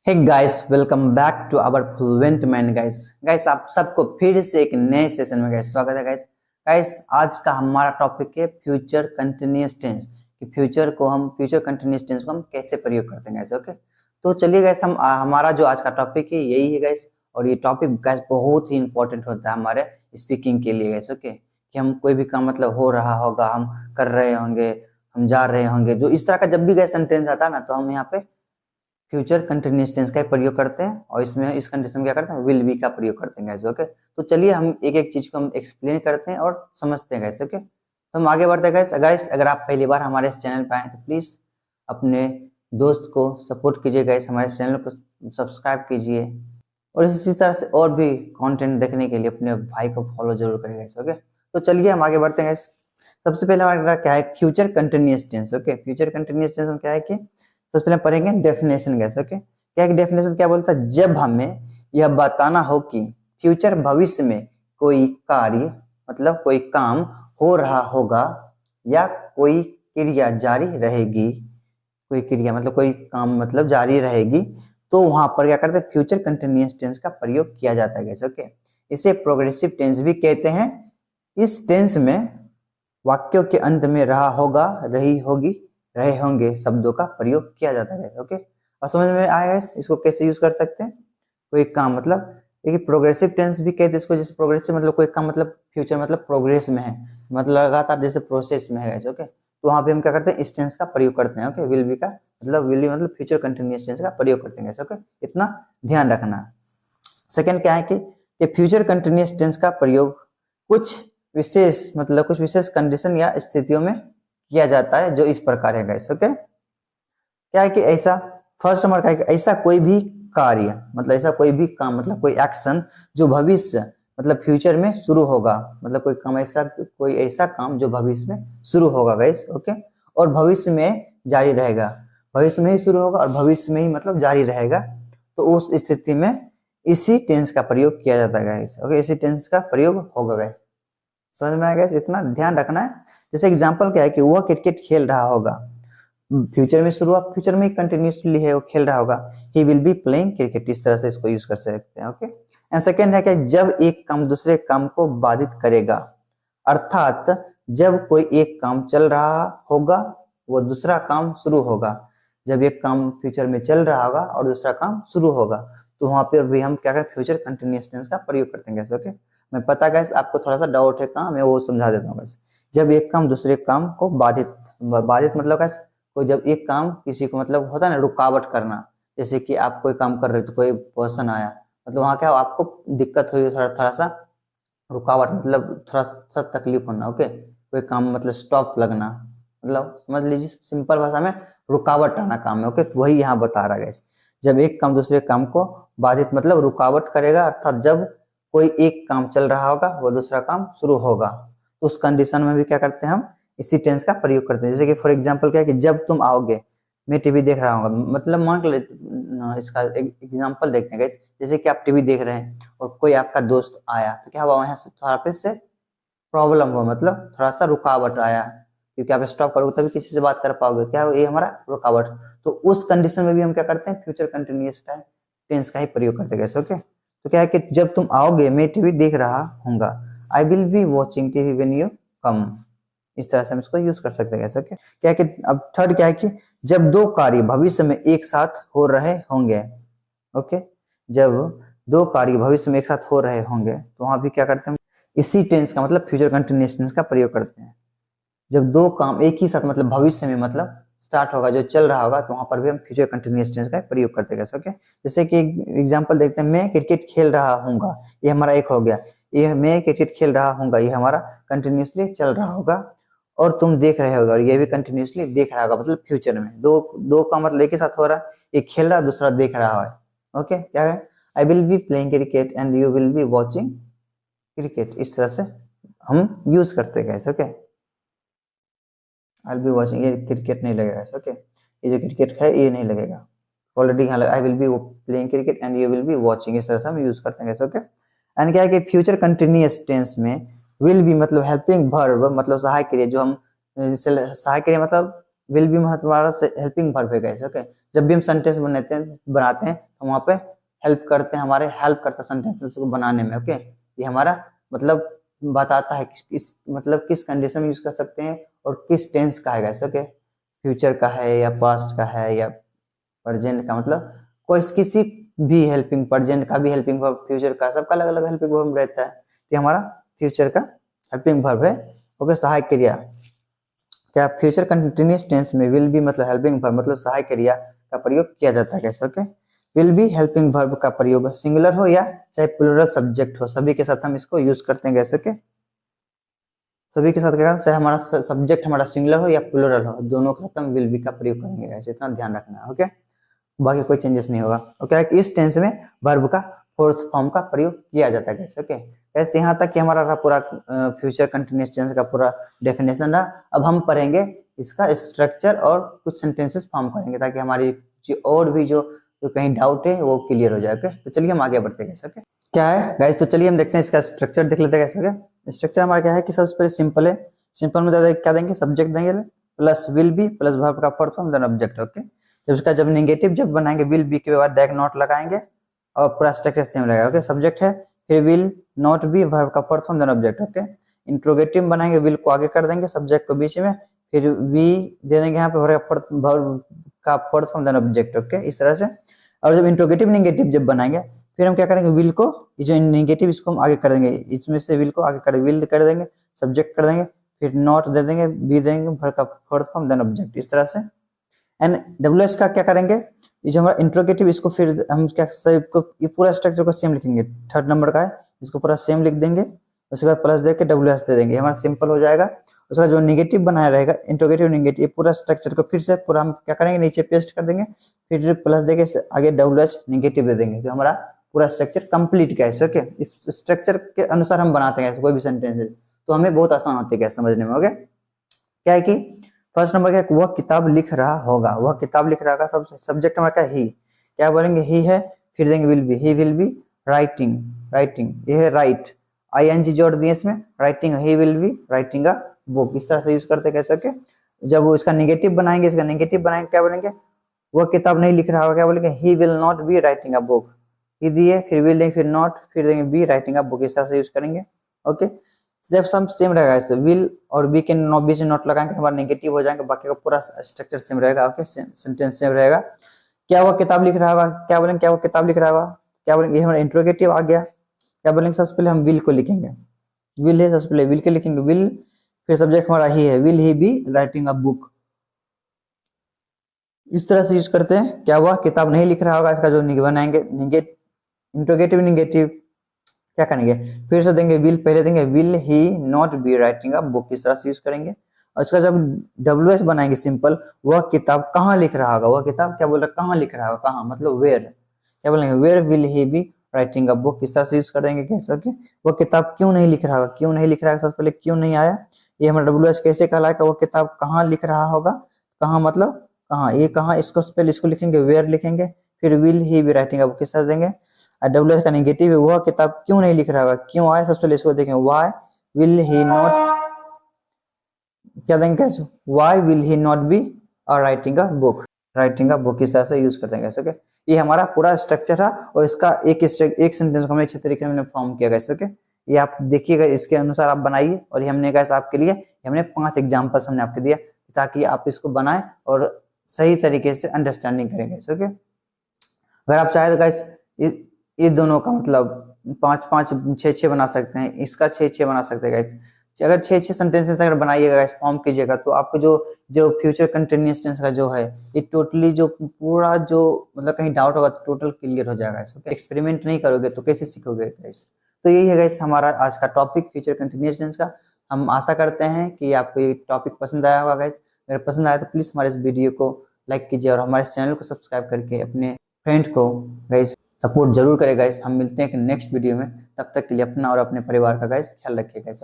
Hey guys, welcome back to our fluent man. Guys आप सबको फिर से एक नए सेशन में गाइस स्वागत है। गाइस आज का हमारा टॉपिक है फ्यूचर कंटिन्यूअस टेंस कि फ्यूचर कंटिन्यूअस टेंस को हम कैसे प्रयोग करते हैं गाइस। ओके, तो चलिए गाइस हमारा जो आज का टॉपिक है यही है गाइस। और ये टॉपिक गाइस बहुत ही इंपॉर्टेंट होता है हमारे स्पीकिंग के लिए गाइस। ओके, कि हम कोई भी काम मतलब हो रहा होगा, हम कर रहे होंगे, हम जा रहे होंगे, जो इस तरह का जब भी गाइस सेंटेंस आता है ना, तो हम यहाँ पे फ्यूचर कंटिन्यूअस टेंस का प्रयोग करते हैं। और इसमें इस कंडीशन में क्या करते हैं, विल बी का प्रयोग करते हैं गाइस। ओके, तो चलिए हम एक एक चीज को हम एक्सप्लेन करते हैं और समझते हैं गाइस। ओके, तो हम आगे बढ़ते हैं गाइस। अगर आप पहली बार हमारे इस चैनल पे आए तो प्लीज अपने दोस्त को सपोर्ट कीजिए गाइस, हमारे चैनल को सब्सक्राइब कीजिए और इसी तरह से और भी कंटेंट देखने के लिए अपने भाई को फॉलो जरूर करिए गाइस। ओके, तो चलिए हम आगे बढ़ते हैं गाइस। सबसे पहले हमारा क्या है, future continuous tense. Okay, future continuous tense में क्या है कि सबसे पहले पढ़ेंगे डेफिनेशन गाइस। ओके, क्या है डेफिनेशन, क्या बोलता है, जब हमें यह बताना हो कि फ्यूचर भविष्य में कोई कार्य मतलब कोई काम हो रहा होगा या कोई क्रिया जारी रहेगी, कोई क्रिया मतलब कोई काम मतलब जारी रहेगी, तो वहां पर क्या करते हैं, फ्यूचर कंटिन्यूअस टेंस का प्रयोग किया जाता है गाइस। ओके, इसे प्रोग्रेसिव टेंस भी कहते हैं। इस टेंस में वाक्यों के अंत में रहा होगा, रही होगी, रहे होंगे शब्दों का प्रयोग किया जाता है। ओके, और समझ में आया है इसको कैसे यूज कर सकते हैं। कोई काम मतलब देखिए प्रोग्रेसिव टेंस भी कहते हैं इसको, जैसे प्रोग्रेसिव मतलब कोई काम मतलब फ्यूचर मतलब प्रोग्रेस में है, मतलब लगातार जैसे प्रोसेस में है। ओके, तो वहां पे हम क्या करते हैं, इस टेंस का प्रयोग करते हैं। ओके, विल बी का विल बी मतलब फ्यूचर कंटिन्यूअस टेंस का प्रयोग करते हैं। ओके, इतना ध्यान रखना। सेकंड क्या है कि फ्यूचर कंटिन्यूअस टेंस का प्रयोग कुछ विशेष कंडीशन या स्थितियों में किया जाता है, जो इस प्रकार है गाइस। ओके, क्या है कि ऐसा फर्स्ट नंबर का है कि ऐसा कोई भी कार्य मतलब ऐसा कोई भी काम मतलब कोई एक्शन जो भविष्य मतलब फ्यूचर में शुरू होगा, मतलब कोई ऐसा काम जो भविष्य में शुरू होगा गाइस। ओके, और भविष्य में जारी रहेगा, भविष्य में ही शुरू होगा और भविष्य में ही मतलब जारी रहेगा, तो उस स्थिति में इसी टेंस का प्रयोग किया जाता है गाइस। ओके, इसी टेंस का प्रयोग होगा गाइस। समझ में आया गाइस, इतना ध्यान रखना है। जैसे एग्जांपल क्या है कि वह क्रिकेट खेल रहा होगा, फ्यूचर में शुरुआत फ्यूचर में कंटिन्यूसली है, वो खेल रहा होगा, he will be playing cricket, इस तरह से इसको यूज कर सकते हैं। ओके, एंड सेकंड है कि जब एक काम दूसरे काम को बाधित करेगा, अर्थात जब कोई एक काम चल रहा होगा वो दूसरा काम शुरू होगा, जब एक काम फ्यूचर में चल रहा होगा और दूसरा काम शुरू होगा, तो वहां पर भी हम क्या करें, फ्यूचर कंटिन्यूअस टेंस का प्रयोग करते हैं। ओके, मैं पता गैस आपको थोड़ा सा डाउट है कहाँ, मैं वो समझा देता हूँ गैस। जब एक काम दूसरे काम को बाधित मतलब गैस, कोई जब एक काम किसी को मतलब होता है ना रुकावट करना, जैसे कि आप कोई काम कर रहे हो तो कोई पर्सन आया, मतलब वहां क्या आपको दिक्कत हुई, थोड़ा सा रुकावट मतलब थोड़ा सा तकलीफ होना। ओके, कोई काम मतलब स्टॉप लगना, मतलब समझ लीजिए सिंपल भाषा में रुकावट आना काम है। ओके, तो वही यहाँ बता रहा है गैस, जब एक काम दूसरे काम को बाधित मतलब रुकावट करेगा, अर्थात जब कोई एक काम चल रहा होगा वो दूसरा काम शुरू होगा, तो उस कंडीशन में भी क्या करते हैं, हम इसी टेंस का प्रयोग करते हैं। जैसे कि फॉर एग्जांपल क्या है कि जब तुम आओगे, मैं टीवी देख रहा हूँ, मतलब मान लो इसका एक एग्जांपल देखते हैं। जैसे कि आप टीवी देख रहे हैं और कोई आपका दोस्त आया, तो क्या हुआ, वहां से थोड़ा पे से प्रॉब्लम हुआ, मतलब थोड़ा सा रुकावट आया, क्योंकि आप स्टॉप करोगे तभी किसी से बात कर पाओगे, क्या ये हमारा रुकावट। तो उस कंडीशन में भी हम क्या करते हैं, फ्यूचर कंटिन्यूअस टेंस का ही प्रयोग करते हैं। ओके, तो क्या है कि जब तुम आओगे मैं टीवी देख रहा हूँगा, I will be watching TV when you come, इस तरह से हम इसको यूज कर सकते हैं। ओके, क्या है कि अब थर्ड क्या है कि जब दो कार्य भविष्य में एक साथ हो रहे होंगे। ओके, जब दो कार्य भविष्य में एक साथ हो रहे होंगे, तो वहां भी क्या करते हैं, इसी टेंस का मतलब फ्यूचर कंटिन्यूअस टेंस का प्रयोग करते हैं। जब दो काम एक ही साथ मतलब भविष्य में मतलब स्टार्ट होगा, जो चल रहा होगा, तो वहां पर भी हम फ्यूचर कंटिन्यूअस टेंस का प्रयोग करते हैं। ओके, जैसे कि एग्जांपल देखते हैं, मैं क्रिकेट खेल रहा हूँगा, ये हमारा एक हो गया, ये मैं क्रिकेट खेल रहा हूँगा, ये हमारा कंटिन्यूसली चल रहा होगा, और तुम देख रहे होगा, और ये भी कंटिन्यूसली देख रहा होगा, मतलब फ्यूचर में दो दो का मतलब एक ही साथ हो रहा है, एक खेल रहा है दूसरा देख रहा है। ओके, क्या है, आई will be playing cricket and you will be watching cricket, इस तरह से हम यूज करते हैं। Okay, I will be watching, ये क्रिकेट नहीं लगेगा। ओके, ये जो क्रिकेट है ये नहीं लगेगा, ऑलरेडी यहाँ आई will be playing cricket and you will be watching, इस तरह से हम यूज करते हैं। ओके, एंड क्या है कि फ्यूचर कंटिन्यूअस टेंस में विल बी मतलब हेल्पिंग वर्ब मतलब सहायक क्रिया, जो हम सहायक क्रिया मतलब विल बी हमारा हेल्पिंग वर्ब है गाइस। ओके, जब भी हम सेंटेंस बनाते हैं तो वहां पे हेल्प करते हैं, हमारे हेल्प करता है सेंटेंसेस को बनाने में। ओके, ये हमारा मतलब बताता है किस मतलब किस कंडीशन में यूज कर सकते हैं और किस टेंस का है गाइस। ओके, फ्यूचर का है या पास्ट का है या प्रेजेंट का, मतलब कोई किसी भी हेल्पिंग, प्रेजेंट का भी हेल्पिंग वर्ब, फ्यूचर का, सबका अलग अलग हेल्पिंग वर्ब रहता है। ये हमारा फ्यूचर का हेल्पिंग वर्ब है। ओके, सहायक क्रिया, क्या फ्यूचर कंटिन्यूअस टेंस में विल बी मतलब हेल्पिंग वर्ब मतलब सहायक क्रिया का प्रयोग किया जाता है कैसे। Okay, will be helping verb का प्रयोग सिंगुलर हो या चाहे प्लूरल सब्जेक्ट हो, सभी के साथ हम इसको यूज करते हैं कैसे। ओके, सभी के साथ क्या, चाहे हमारा सब्जेक्ट हमारा सिंगुलर हो या प्लूरल हो, दोनों के साथ हम विल बी का प्रयोग करेंगे ऐसे, इतना ध्यान रखना है। ओके, बाकी कोई चेंजेस नहीं होगा। ओके, इस टेंस में वर्ब का फोर्थ फॉर्म का प्रयोग किया जाता है कैसे। ओके, कैसे, यहाँ तक कि हमारा रहा पूरा फ्यूचर कंटिन्यूअस टेंस का पूरा डेफिनेशन रहा। अब हम पढ़ेंगे इसका स्ट्रक्चर और कुछ सेंटेंसेस फॉर्म करेंगे ताकि हमारी और भी जो कहीं डाउट है वो क्लियर हो जाए। ओके, तो चलिए हम आगे बढ़ते हैं कैसे। ओके, क्या है गाइस, तो चलिए हम देखते हैं इसका स्ट्रक्चर देख लेते हैं कैसे। ओके, स्ट्रक्चर हमारा क्या है कि सबसे पहले सिंपल है, सिंपल में क्या देंगे, सब्जेक्ट देंगे plus will be plus verb का fourth form then object. Okay, जब उसका जब नेगेटिव जब बनाएंगे विल बी के बाद डैग नॉट लगाएंगे और पूरा स्ट्रक्चर सेम रहेगा। ओके, सब्जेक्ट है, फिर विल नॉट बी वर्ब का fourth form then object. Okay, interrogative बनाएंगे, विल को आगे कर देंगे सब्जेक्ट को बीच में, फिर वी दे देंगे यहाँ पे वर्ब का fourth form then object. Okay, इस तरह से। और जब इंट्रोगेटिव नेगेटिव जब बनाएंगे फिर हम क्या करेंगे, विल को जो नेगेटिव इसको हम आगे कर देंगे, इसमें से विल को आगे कर विल कर देंगे, सब्जेक्ट कर देंगे, फिर नॉट दे देंगे, बी देंगे वर्ब का फोर्थ फॉर्म देन ऑब्जेक्ट, इस तरह से। एंड डब्ल्यूएस का क्या करेंगे, ये जो हमारा इंट्रोगेटिव इसको फिर हम क्या सबको ये पूरा स्ट्रक्चर को सेम लिखेंगे, थर्ड नंबर का है, इसको पूरा सेम लिख देंगे, उसके बाद प्लस देके डब्ल्यूएस दे देंगे, हमारा सिंपल हो जाएगा। उसका जो नेगेटिव बनाया रहेगा इंट्रोगेटिव नेगेटिव पूरा स्ट्रक्चर को फिर से पूरा हम क्या करेंगे, नीचे पेस्ट कर देंगे, फिर प्लस देके आगे डब्ल्यूएस नेगेटिव दे देंगे, तो हमारा पूरा स्ट्रक्चर कंप्लीट कैसे। ओके, इस स्ट्रक्चर के अनुसार हम बनाते हैं कोई भी सेंटेंस तो हमें बहुत आसान होती है समझने में। ओके, क्या है कि फर्स्ट नंबर क्या, वह किताब लिख रहा होगा, वह किताब लिख रहा होगा, सब सब्जेक्ट हमारा क्या, ही, क्या बोलेंगे, ही है, फिर देंगे will be, he will be writing, writing ये है राइट, आईएनजी जोड़ दिए इसमें, writing, he will be writing a book, इस तरह से यूज करते कैसे। ओके, जब वो इसका नेगेटिव बनाएंगे, इसका नेगेटिव बनाएंगे क्या बोलेंगे, वह किताब नहीं लिख रहा होगा, क्या बोलेंगे, he will not be writing a book, he दिए, फिर विल देंगे, फिर नॉट, फिर देंगे बी राइटिंग अ बुक, इस तरह से यूज करेंगे। ओके, जब सब सेम रहेगा इससे विल और बी के बीच में नॉट लगाएंगे हमारा नेगेटिव हो जाएंगे, बाकी का पूरा स्ट्रक्चर सेम रहेगा। ओके, सेंटेंस सेम रहेगा। क्या वो किताब लिख रहा होगा, क्या बोलेंगे, क्या वो किताब लिख रहा होगा, क्या बोलेंगे, ये हमारा इंट्रोगेटिव आ गया, क्या बोलेंगे, सबसे पहले हम विल को लिखेंगे, विल है सबसे पहले, विल के लिखेंगे विल, फिर सब्जेक्ट हमारा ही है, will he be writing a book, इस तरह से यूज करते हैं। क्या हुआ, किताब नहीं लिख रहा होगा, इसका जो बनाएंगे इंट्रोगेटिव नेगेटिव क्या करेंगे, फिर से देंगे विल, पहले देंगे will he not be writing a book, इस तरह से यूज करेंगे। और इसका जब डब्ल्यूएस बनाएंगे सिंपल, वह किताब कहाँ लिख रहा होगा, वह किताब क्या बोल रहा है, कहाँ लिख रहा होगा, कहाँ मतलब वेयर, क्या बोलेंगे, where will he be writing a book, इस तरह से यूज कर देंगे कैसे। ओके, वह किताब क्यों नहीं लिख रहा होगा, क्यों नहीं लिख रहा है, सबसे पहले क्यों नहीं आया, ये हमारा डब्ल्यूएस कैसे कहलाएगा, वह किताब कहाँ लिख रहा होगा, कहाँ मतलब कहाँ, ये कहाँ, इसको पहले इसको लिखेंगे वेयर लिखेंगे, फिर will he be writing a book, किस तरह से देंगे। डब्ल्यूएस का नेगेटिव है, वह किताब क्यों नहीं लिख रहा होगा, क्यों आए, सबसे पहले इसको देखें, व्हाई विल ही नॉट, क्या देंगे कैसे, why will he not be writing a book, writing a book, इस तरह से यूज करते हैं कैसे। ओके, ये हमारा पूरा स्ट्रक्चर है और इसका एक सेंटेंस को हमने अच्छे तरीके में फॉर्म किया कैसे। ओके, ये आप देखिएगा, इसके अनुसार आप बनाइए, और ये हमने कैसे आपके लिए हमने 5 एग्जाम्पल्स हमने आपके दिया ताकि आप इसको बनाएं और सही तरीके से अंडरस्टैंडिंग करें कैसे। ओके, अगर आप चाहे तो गाइस ये दोनों का मतलब 5-5 6-6 बना सकते हैं, इसका 6-6 बना सकते हैं गाइस। अगर 6-6 सेंटेंसेस अगर बनाइएगा गाइस, फॉर्म कीजिएगा, तो आपको जो फ्यूचर कंटिन्यूअस टेंस का जो है ये टोटली जो पूरा जो मतलब कहीं डाउट होगा तो टोटल क्लियर हो जाएगा। ओके, एक्सपेरिमेंट नहीं करोगे तो कैसे सीखोगे गाइस। तो यही है गाइस हमारा आज का टॉपिक फ्यूचर कंटिन्यूअस टेंस का। हम आशा करते हैं कि आपको ये टॉपिक पसंद आया होगा गाइस। अगर पसंद आया तो प्लीज हमारे इस वीडियो को लाइक कीजिए और हमारे चैनल को सब्सक्राइब करके अपने फ्रेंड को गाइस सपोर्ट जरूर करें गाइस। हम मिलते हैं नेक्स्ट वीडियो में, तब तक के लिए अपना और अपने परिवार का गाइस ख्याल रखिए गाइस।